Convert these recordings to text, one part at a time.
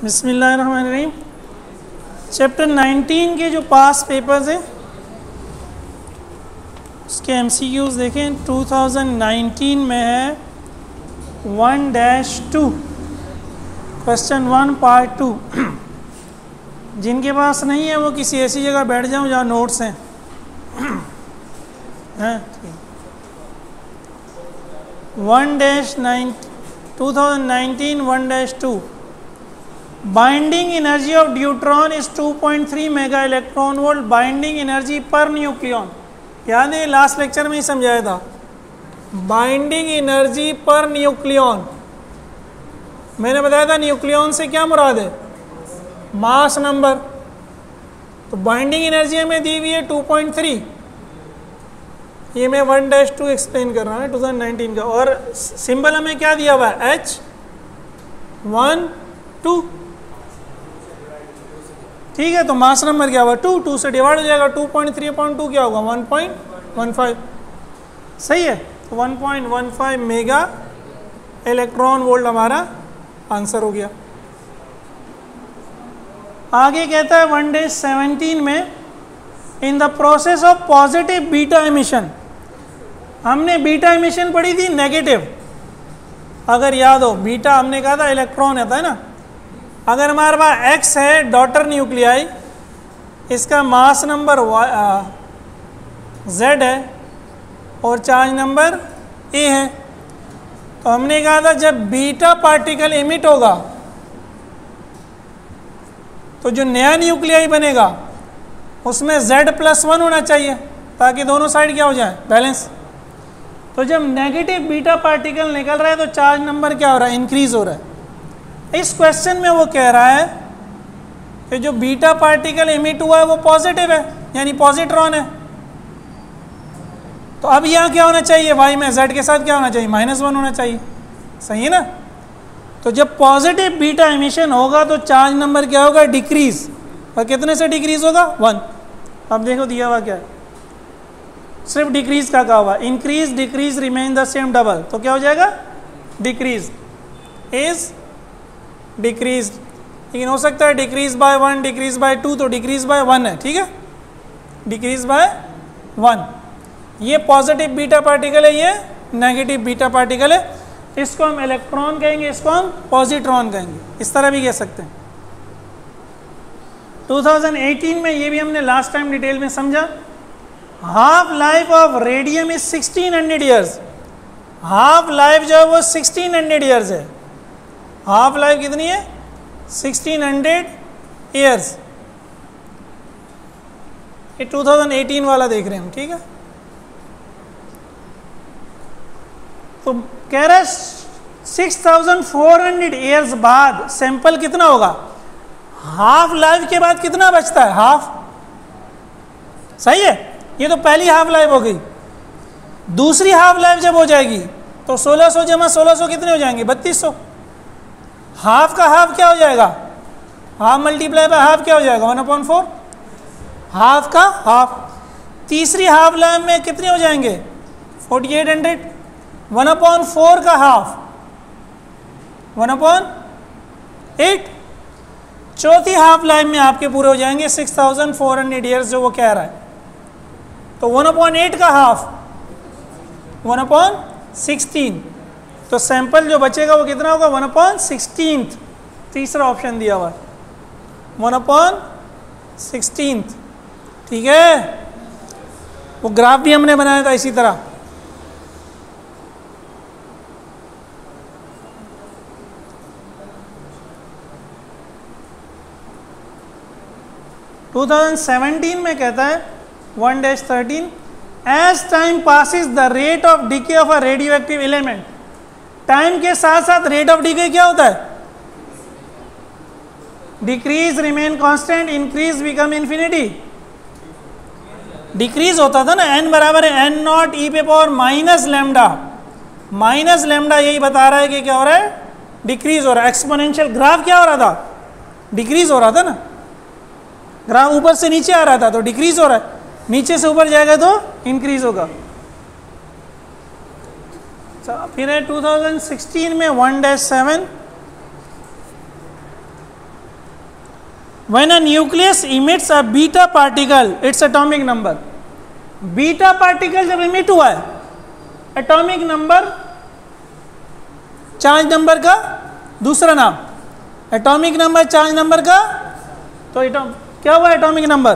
बिस्मिल्लाहिर्रहमानिर्रहीम। चैप्टर 19 के जो पास पेपर्स हैं उसके MCQs देखें। 2019 में है 1-2 क्वेश्चन 1 पार्ट 2। जिनके पास नहीं है वो किसी ऐसी जगह बैठ जाओ जहाँ नोट्स हैं। हैं 2019 1-2 binding energy of deuteron is 2.3 mega electron volt binding energy per nucleon. याद है लास्ट लेक्चर में ही समझाया था। बाइंडिंग एनर्जी पर न्यूक्लियन मैंने बताया था। न्यूक्लियन से क्या मुराद है? Mass number. तो बाइंडिंग एनर्जी हमें दी हुई है 2.3। ये मैं 1-2 एक्सप्लेन कर रहा हूँ 2019 का। और सिंबल हमें क्या दिया हुआ है? H12। ठीक है, तो मास नंबर क्या हुआ? 2 से डिवाइड हो जाएगा। 2.3/2 क्या होगा? 1.15। सही है, तो 1.15 मेगा इलेक्ट्रॉन वोल्ट हमारा आंसर हो गया। आगे कहता है 1-17 में in the process of positive beta emission. हमने बीटा एमिशन पढ़ी थी नेगेटिव, अगर याद हो। बीटा हमने कहा था इलेक्ट्रॉन होता है ना। अगर हमारे पास X है डॉटर न्यूक्लियाई, इसका मास नंबर Z है और चार्ज नंबर A है, तो हमने कहा था जब बीटा पार्टिकल एमिट होगा तो जो नया न्यूक्लियाई बनेगा उसमें Z+1 होना चाहिए ताकि दोनों साइड क्या हो जाए? बैलेंस। तो जब नेगेटिव बीटा पार्टिकल निकल रहा है तो चार्ज नंबर क्या हो रहा है? इंक्रीज हो रहा है। इस क्वेश्चन में वो कह रहा है कि जो बीटा पार्टिकल एमिट हुआ है वो पॉजिटिव है, यानी पॉजिट्रॉन है। तो अब यहाँ क्या होना चाहिए? वाई में Z के साथ क्या होना चाहिए? -1 होना चाहिए। सही है ना? तो जब पॉजिटिव बीटा एमिशन होगा तो चार्ज नंबर क्या होगा? डिक्रीज। और कितने से डिक्रीज होगा? 1। अब देखो दिया हुआ क्या है, सिर्फ डिक्रीज का कहा हुआ। Increase decrease remain the same double, तो क्या हो जाएगा? Decrease is decrease. लेकिन हो सकता है डिक्रीज बाय 1, डिक्रीज बाय 2, तो डिक्रीज बाय 1 है। ठीक है, डिक्रीज बाय 1। ये पॉजिटिव बीटा पार्टिकल है, ये नेगेटिव बीटा पार्टिकल है। इसको हम इलेक्ट्रॉन कहेंगे, इसको हम पॉजिट्रॉन कहेंगे। इस तरह भी कह सकते हैं। 2018 में ये भी हमने लास्ट टाइम डिटेल में समझा। Half life of radium is 1600 years. Half life जो है वो 1600 ईयर्स है। हाफ लाइफ कितनी है? 1600 ईयर्स। ये 2018 वाला देख रहे हैं हम। ठीक है, तो कह रहा है 6400 ईयर्स बाद सैंपल कितना होगा? हाफ लाइफ के बाद कितना बचता है? हाफ। सही है, ये तो पहली हाफ लाइफ हो गई। दूसरी हाफ लाइफ जब हो जाएगी तो 1600 जमा 1600 कितने हो जाएंगे? 3200। हाफ का हाफ क्या हो जाएगा? हाफ मल्टीप्लाई बाय हाफ क्या हो जाएगा? 1/4। हाफ का हाफ। तीसरी हाफ लाइफ में कितने हो जाएंगे? 4800। 1/4 का हाफ 1/8। चौथी हाफ लाइफ में आपके पूरे हो जाएंगे 6400 ईयर्स जो वो कह रहा है। तो 1/8 का हाफ 1/16। तो सैंपल जो बचेगा वो कितना होगा? 1/16। तीसरा ऑप्शन दिया हुआ है 1/16। ठीक है, वो ग्राफ भी हमने बनाया था इसी तरह। तो 2017 में कहता है 1-13 as time passes the rate of decay of a radioactive element. Time के साथ साथ रेट ऑफ डिके क्या होता है? Decrease remain constant, increase become infinity. Decrease होता था ना, n बराबर है n0 e⁻⁻λ। माइनस लैम्डा यही बता रहा है कि क्या हो रहा है? डिक्रीज हो रहा है। एक्सपोनेंशियल ग्राफ क्या हो रहा था? डिक्रीज हो रहा था ना। ग्राफ ऊपर से नीचे आ रहा था तो डिक्रीज हो रहा है, नीचे से ऊपर जाएगा तो इंक्रीज होगा। फिर है 2016 में 1-7 When a nucleus emits a beta particle, its atomic number. Beta particle जब इमिट हुआ है, एटॉमिक नंबर चार्ज नंबर का दूसरा नाम, एटॉमिक नंबर चार्ज नंबर का, तो क्या हुआ, एटॉमिक नंबर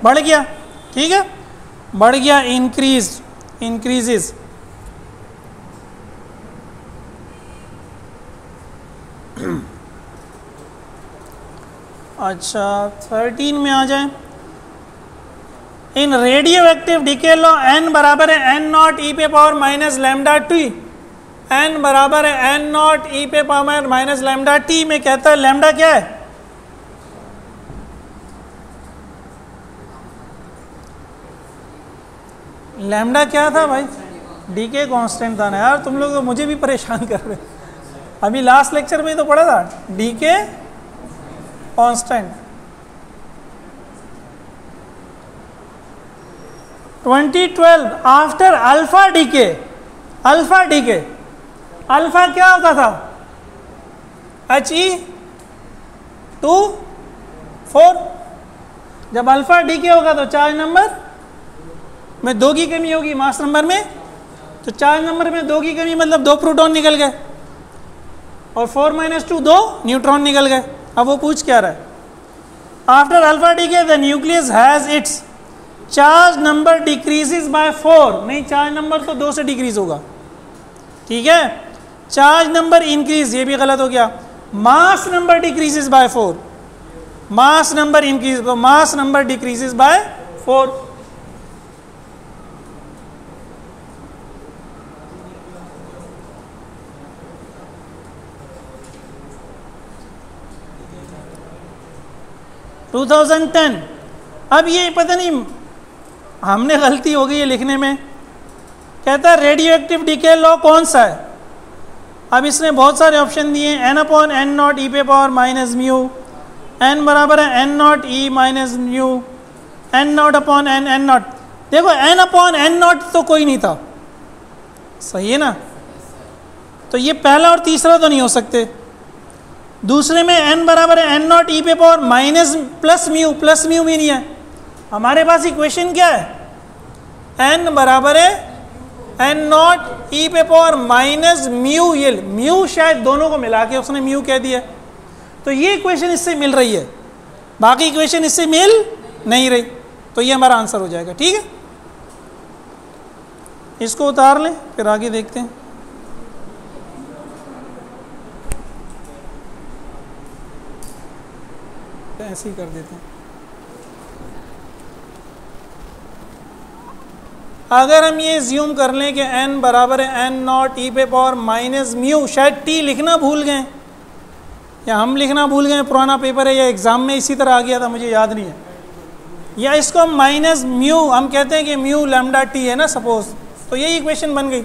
बढ़ गया, ठीक है, बढ़ गया, इंक्रीजेस। अच्छा 13 में आ जाए। इन radio active decay law n बराबर है n नॉट ई पे power minus lambda T, n बराबर है n नॉट ई पे पावर माइनस लैम्डा टी में कहता है लैम्डा क्या है, लैम्डा क्या था भाई, डीके कांस्टेंट था ना यार, तुम लोग तो मुझे भी परेशान कर रहे, अभी लास्ट लेक्चर में तो पढ़ा था decay constant. 2012 after alpha decay, alpha क्या होता था, He2 जब अल्फा डीके होगा तो चार्ज नंबर में 2 की कमी होगी, मास नंबर में, तो चार्ज नंबर में 2 की कमी मतलब 2 प्रोटॉन निकल गए, और 4 - 2 2 न्यूट्रॉन निकल गए। अब वो पूछ क्या रहा है, after alpha decay the nucleus has its charge number decreases by 4, नहीं चार्ज नंबर तो 2 से डिक्रीज होगा, ठीक है, चार्ज नंबर इंक्रीज, ये भी गलत हो गया, mass number decreases by 4, mass number increase, तो mass number decreases by 4। To 2010, अब ये पता नहीं हमने गलती हो गई है लिखने में, कहता है रेडियो एक्टिव डीके लॉ कौन सा है, अब इसने बहुत सारे ऑप्शन दिए, n/n नॉट ई पे पावर माइनस म्यू, n बराबर है n not E minus mu, n naught upon n not, देखो n/n नॉट तो कोई नहीं था, सही है ना, तो ये पहला और तीसरा तो नहीं हो सकते, दूसरे में n बराबर है n नॉट ई पे पावर माइनस प्लस म्यू भी नहीं है, हमारे पास इक्वेशन क्या है, n बराबर है n नॉट ई पे पावर माइनस म्यू, ये म्यू शायद दोनों को मिला के उसने म्यू कह दिया, तो ये इक्वेशन इससे मिल रही है, बाकी इक्वेशन इससे मिल नहीं रही, तो ये हमारा आंसर हो जाएगा, ठीक है, इसको उतार लें फिर आगे देखते हैं। ऐसे ही कर देते हैं, अगर हम ये ज्यूम कर लें कि n बराबर है n नॉट ई पे पावर माइनस म्यू, शायद t लिखना भूल गए या हम लिखना भूल गए, पुराना पेपर है या एग्जाम में इसी तरह आ गया था, मुझे याद नहीं है, या इसको हम माइनस म्यू, हम कहते हैं कि म्यू लैम्डा टी है ना सपोज, तो यही इक्वेशन बन गई।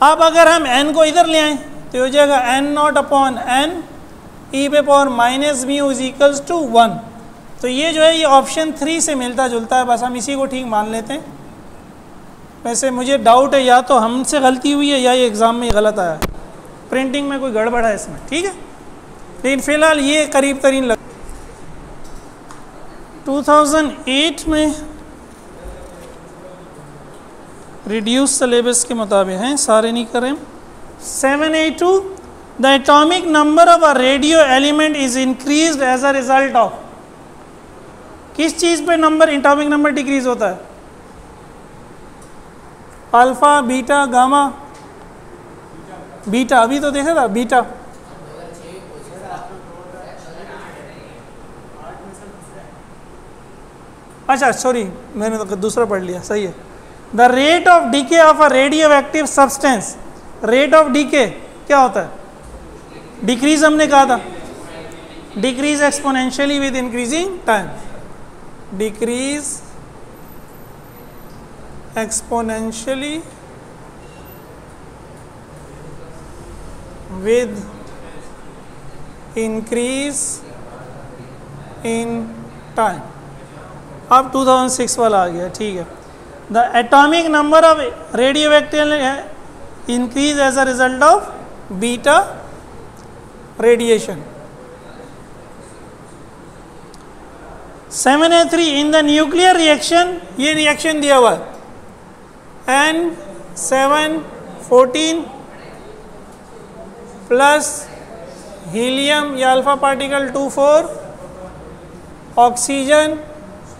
अब अगर हम n को इधर ले आए तो हो जाएगा n naught upon n e पे power minus mu is equals to 1, तो ये जो है ये ऑप्शन 3 से मिलता जुलता है, बस हम इसी को ठीक मान लेते हैं। वैसे मुझे डाउट है या तो हमसे गलती हुई है या ये एग्ज़ाम में गलत आया है, प्रिंटिंग में कोई गड़बड़ है इसमें, ठीक है, लेकिन फ़िलहाल ये करीब तरीन लग। 2008 में रिड्यूस सिलेबस के मुताबिक हैं, सारे नहीं करें। 782 the atomic number of a radio element is increased as a result of, किस चीज़ पे नंबर एटॉमिक नंबर डिक्रीज होता है, अल्फा बीटा गामा, बीटा अभी तो देखा था बीटा, अच्छा सॉरी मैंने तो दूसरा पढ़ लिया, सही है। The rate of decay of a radioactive substance, rate of decay क्या होता है, डिक्रीज हमने कहा था, decrease exponentially with increasing time, decrease exponentially with increase in time। अब 2006 वाला आ गया, ठीक है। The atomic number of radio active increase as a result of beta radiation. 7A3 in the nuclear reaction, ये रिएक्शन दिया हुआ है N714 प्लस हीलियम या alpha particle 24, oxygen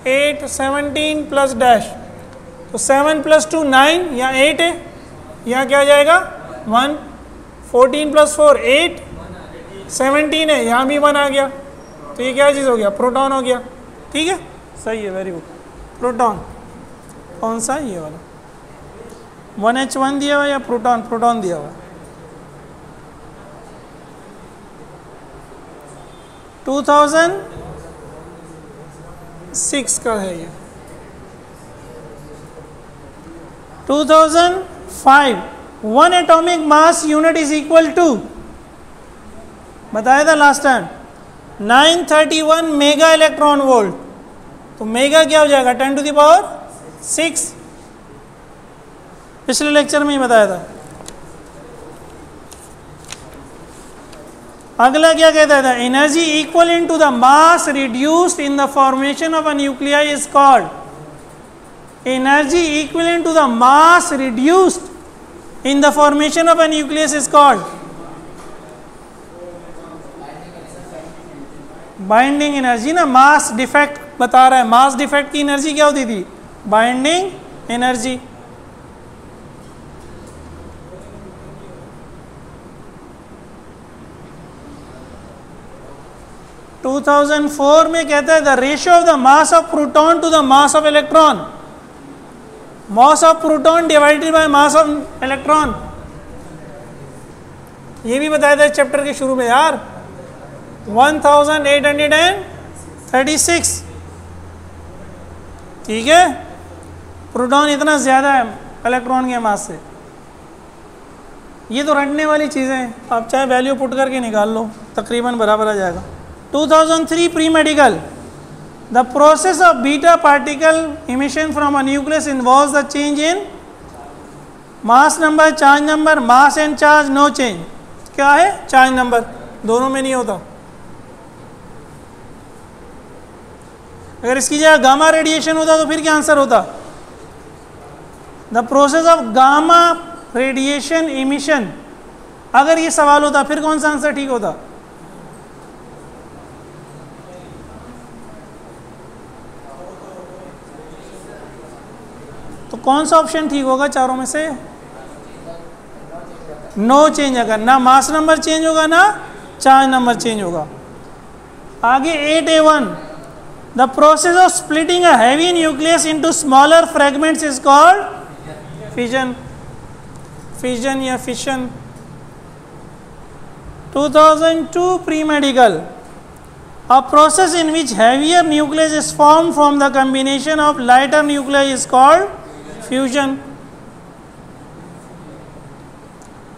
817 plus dash, तो 7 + 2 9 या 8 है, यहाँ क्या आ जाएगा 1, 14 + 4 8, 17 है, यहाँ भी 1 आ गया, तो ये क्या चीज़ हो गया, प्रोटॉन हो गया। ठीक है, सही है, वेरी गुड। प्रोटॉन कौन सा, ये वाला 1H1 दिया हुआ या प्रोटॉन, प्रोटॉन दिया हुआ 2006 का है ये। 2005 1 atomic mass unit is equal to, बताया था last time, 931 mega electron volt, तो मेगा क्या हो जाएगा 10⁶। पिछले लेक्चर में ही बताया था। अगला क्या कहता था, energy equal in to the mass reduced in the formation of a nuclei is called, energy equal to the mass reduced in the formation of a nucleus is called binding energy ना, mass defect बता रहा है, mass defect की energy क्या होती थी, binding energy. To 2004 में कहता है the ratio of the mass of proton to the mass of electron, mass of proton divided by mass of electron, ये भी बताया था चैप्टर के शुरू में यार, 1836। ठीक है, प्रोटॉन इतना ज़्यादा है इलेक्ट्रॉन के मास से। ये तो रटने वाली चीज़ें हैं, आप चाहे वैल्यू पुट करके निकाल लो, तकरीबन बराबर आ जाएगा। 2003 pre medical, the process of beta particle emission from a nucleus involves the change in mass number, charge number, mass and charge, no change. क्या है, चार्ज नंबर, दोनों में नहीं होता। अगर इसकी जगह गामा रेडिएशन होता तो फिर क्या आंसर होता, the process of gamma radiation emission. अगर ये सवाल होता फिर कौन सा आंसर ठीक होता, तो कौन सा ऑप्शन ठीक होगा चारों में से, नो चेंज। अगर ना मास नंबर चेंज होगा ना चार्ज नंबर चेंज होगा। आगे 8A1, the process of splitting a heavy nucleus into smaller fragments is called fission, fission या fission. 2002 premedical, a process in which heavier nucleus is formed from the combination of lighter nuclei is called fusion.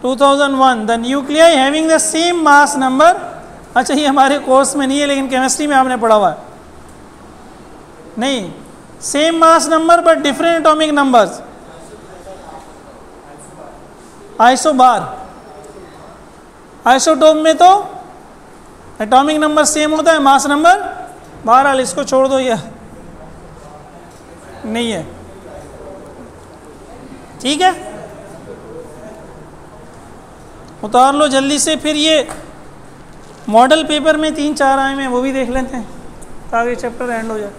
2001 the nuclei having the same mass number, अच्छा ये हमारे course में नहीं है लेकिन chemistry में आपने पढ़ा हुआ है, नहीं, same mass number but different atomic numbers, isobar. Isotope में तो एटॉमिक नंबर सेम होता है, मास नंबर, बहरहाल इसको छोड़ दो, ये नहीं है। ठीक है, उतार लो जल्दी से, फिर ये मॉडल पेपर में 3-4 आए हैं वो भी देख लेते हैं ताकि चैप्टर एंड हो जाए।